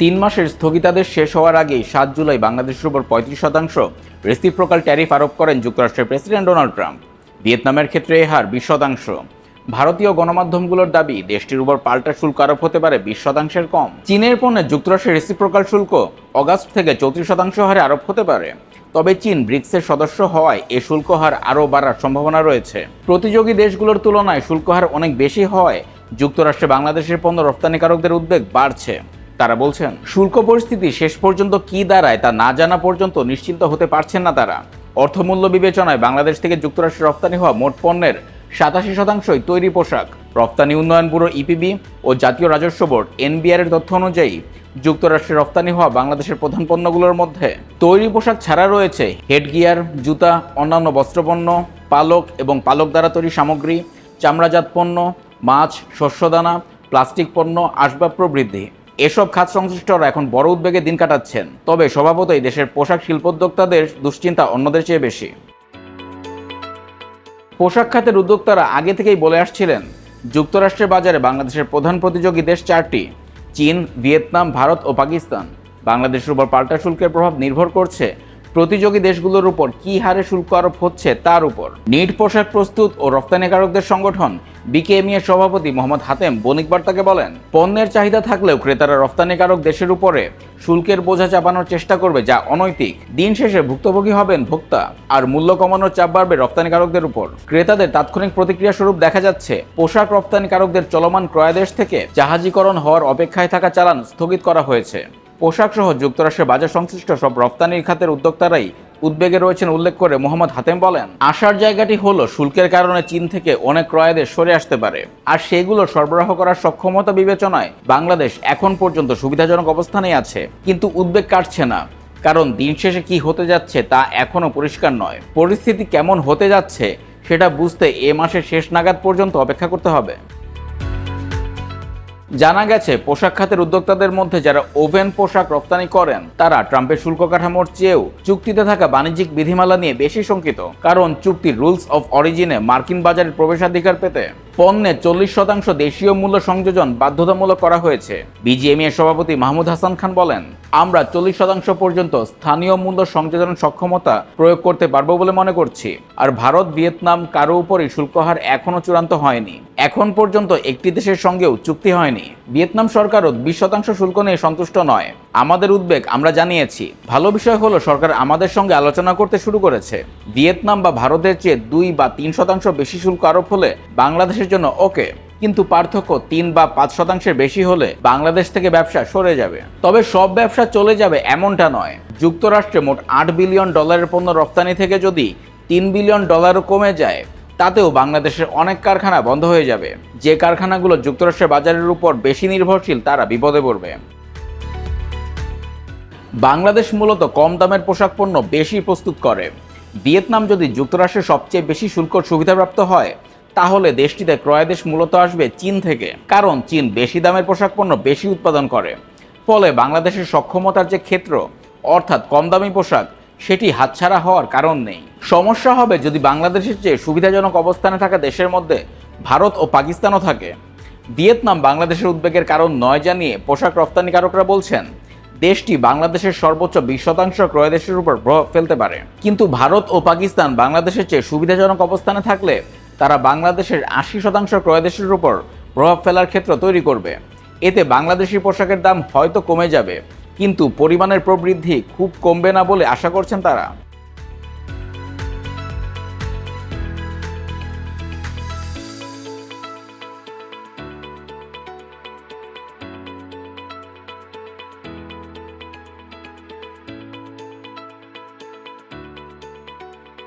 3 মাসের স্থগিতাদেশ শেষ হওয়ার আগেই 7 জুলাই বাংলাদেশের উপর 35% রেসিপ্রোকাল ট্যারিফ আরোপ করেন যুক্তরাষ্ট্রের প্রেসিডেন্ট ডোনাল্ড ট্রাম্প। ভিয়েতনামের ক্ষেত্রে এ হার 20%। ভারতীয় গণমাধ্যমগুলোর দাবি দেশটির উপর পাল্টা শুল্ক আরোপ হতে পারে 20% কম। চীনের পণ্যে যুক্তরাষ্ট্রের রেসিপ্রোকাল শুল্ক অগাস্ট থেকে 34% হারে আরোপ হতে পারে। তবে চীন ব্রিক্সের সদস্য হওয়ায় এ শুল্ক হার আরও বাড়ার সম্ভাবনা রয়েছে। প্রতিযোগী দেশগুলোর তুলনায় শুল্ক হার অনেক বেশি হওয়ায় যুক্তরাষ্ট্রে বাংলাদেশের পণ্য রপ্তানিকারকদের উদ্বেগ বাড়ছে। তারা বলছেন, শুল্ক পরিস্থিতি শেষ পর্যন্ত কি দাঁড়ায় তা না জানা পর্যন্ত নিশ্চিন্ত হতে পারছেন না তারা। অর্থমূল্য বিবেচনায় বাংলাদেশ থেকে যুক্তরাষ্ট্রে রপ্তানি হওয়া মোট পণ্যের 87%ই তৈরি পোশাক। রপ্তানি উন্নয়ন ব্যুরো ইপিবি ও জাতীয় রাজস্ব বোর্ড এনবিআর এর তথ্য অনুযায়ী যুক্তরাষ্ট্রে রপ্তানি হওয়া বাংলাদেশের প্রধান পণ্যগুলোর মধ্যে তৈরি পোশাক ছাড়া রয়েছে হেডগিয়ার, জুতা, অন্যান্য বস্ত্রপণ্য, পালক এবং পালক দ্বারা তৈরি সামগ্রী, চামড়াজাত পণ্য, মাছ, শস্যদানা, প্লাস্টিক পণ্য, আসবাব প্রভৃতি। এসব খাত সংশ্লিষ্টরা এখন বড় উদ্বেগে দিন কাটাচ্ছেন। তবে স্বভাবতই দেশের পোশাক শিল্পোদ্যোক্তাদের দুশ্চিন্তা অন্যদের চেয়ে বেশি। পোশাক খাতের উদ্যোক্তারা আগে থেকেই বলে আসছিলেন, যুক্তরাষ্ট্রের বাজারে বাংলাদেশের প্রধান প্রতিযোগী দেশ 4টি: চীন, ভিয়েতনাম, ভারত ও পাকিস্তান। বাংলাদেশের উপর পাল্টা শুল্কের প্রভাব নির্ভর করছে প্রতিযোগী দেশগুলোর উপর কী হারে শুল্ক আরোপ হচ্ছে তার উপর। নিট পোশাক প্রস্তুত ও রপ্তানিকারকদের সংগঠন বিকেএমই এর সভাপতি মোহাম্মদ হাতেম বণিক বার্তাকে বলেন, পণ্যের চাহিদা থাকলেও ক্রেতারা রপ্তানিকারক দেশের উপরে শুল্কের বোঝা চাপানোর চেষ্টা করবে, যা অনৈতিক। দিন শেষে ভুক্তভোগী হবেন ভোক্তা, আর মূল্য কমানোর চাপ বাড়বে রপ্তানিকারকদের উপর। ক্রেতাদের তাৎক্ষণিক প্রতিক্রিয়া স্বরূপ দেখা যাচ্ছে পোশাক রপ্তানিকারকদের চলমান ক্রয়াদেশ থেকে জাহাজীকরণ হওয়ার অপেক্ষায় থাকা চালান স্থগিত করা হয়েছে। পোশাক সহ যুক্তরাষ্ট্রের বাজার সংশ্লিষ্ট সব রপ্তানির খাতের উদ্যোক্তারাই উদ্বেগে রয়েছেন উল্লেখ করে মোহাম্মদ হাতেম বলেন, আসার জায়গাটি হলো শুল্কের কারণে চীন থেকে অনেক ক্রয়াদেশ সরে আসতে পারে, আর সেগুলো সরবরাহ করার সক্ষমতা বিবেচনায় বাংলাদেশ এখন পর্যন্ত সুবিধাজনক অবস্থানেই আছে। কিন্তু উদ্বেগ কাটছে না, কারণ দিন শেষে কি হতে যাচ্ছে তা এখনও পরিষ্কার নয়। পরিস্থিতি কেমন হতে যাচ্ছে সেটা বুঝতে এ মাসের শেষ নাগাদ পর্যন্ত অপেক্ষা করতে হবে। জানা গেছে, পোশাক খাতের উদ্যোক্তাদের মধ্যে যারা ওভেন পোশাক রপ্তানি করেন তারা ট্রাম্পের শুল্ক কাঠামোর চেয়েও চুক্তিতে থাকা বাণিজ্যিক বিধিমালা নিয়ে বেশি শঙ্কিত। কারণ চুক্তির রুলস অফ অরিজিনে মার্কিন বাজারে প্রবেশাধিকার পেতে পণ্যে 40% দেশীয় মূল্য সংযোজন বাধ্যতামূলক করা হয়েছে। বিজিএমই এর সভাপতি মাহমুদ হাসান খান বলেন, আমরা 40% পর্যন্ত স্থানীয় মূল্য সংযোজন সক্ষমতা প্রয়োগ করতে পারবো বলে মনে করছি। আর ভারত, ভিয়েতনাম কারো উপরই শুল্ক হার এখনও চূড়ান্ত হয়নি। এখন পর্যন্ত একটি দেশের সঙ্গেও চুক্তি হয়নি। ভিয়েতনাম সরকারও 20% শুল্ক নিয়ে সন্তুষ্ট নয়। আমাদের উদ্বেগ আমরা জানিয়েছি। ভালো বিষয় হলো সরকার আমাদের সঙ্গে আলোচনা করতে শুরু করেছে। ভিয়েতনাম বা ভারতের চেয়ে 2 বা 3% বেশি শুল্ক আরোপ হলে বাংলাদেশের জন্য ওকে, কিন্তু পার্থক্য 3 বা 5% বেশি হলে বাংলাদেশ থেকে ব্যবসা সরে যাবে। তবে সব ব্যবসা চলে যাবে এমনটা নয়। যুক্তরাষ্ট্রে মোট $8 বিলিয়ন পণ্য রপ্তানি থেকে যদি $3 বিলিয়ন কমে যায়, তাতেও বাংলাদেশের অনেক কারখানা বন্ধ হয়ে যাবে। যে কারখানাগুলো যুক্তরাষ্ট্রের বাজারের উপর বেশি নির্ভরশীল তারা বিপদে পড়বে। বাংলাদেশ মূলত কম দামের পোশাক পণ্য বেশি প্রস্তুত করে। ভিয়েতনাম যদি যুক্তরাষ্ট্রের সবচেয়ে বেশি শুল্ক সুবিধাপ্রাপ্ত হয়, তাহলে দেশটিতে ক্রয়াদেশ মূলত আসবে চীন থেকে, কারণ চীন বেশি দামের পোশাক পণ্য বেশি উৎপাদন করে। ফলে বাংলাদেশের সক্ষমতার যে ক্ষেত্র, অর্থাৎ কম দামি পোশাক, সেটি হাতছাড়া হওয়ার কারণ নেই। সমস্যা হবে যদি বাংলাদেশের চেয়ে সুবিধাজনক অবস্থানে থাকা দেশের মধ্যে ভারত ও পাকিস্তানও থাকে। ভিয়েতনাম বাংলাদেশের উদ্বেগের কারণ নয় জানিয়ে পোশাক রপ্তানিকারকরা বলছেন, দেশটি বাংলাদেশের সর্বোচ্চ 20% ক্রয়দেশের উপর প্রভাব ফেলতে পারে। কিন্তু ভারত ও পাকিস্তান বাংলাদেশের চেয়ে সুবিধাজনক অবস্থানে থাকলে তারা বাংলাদেশের 80% ক্রয়দেশের উপর প্রভাব ফেলার ক্ষেত্র তৈরি করবে। এতে বাংলাদেশি পোশাকের দাম হয়তো কমে যাবে, কিন্তু পরিমাণের প্রবৃদ্ধি খুব কমবে না বলে আশা করছেন তারা।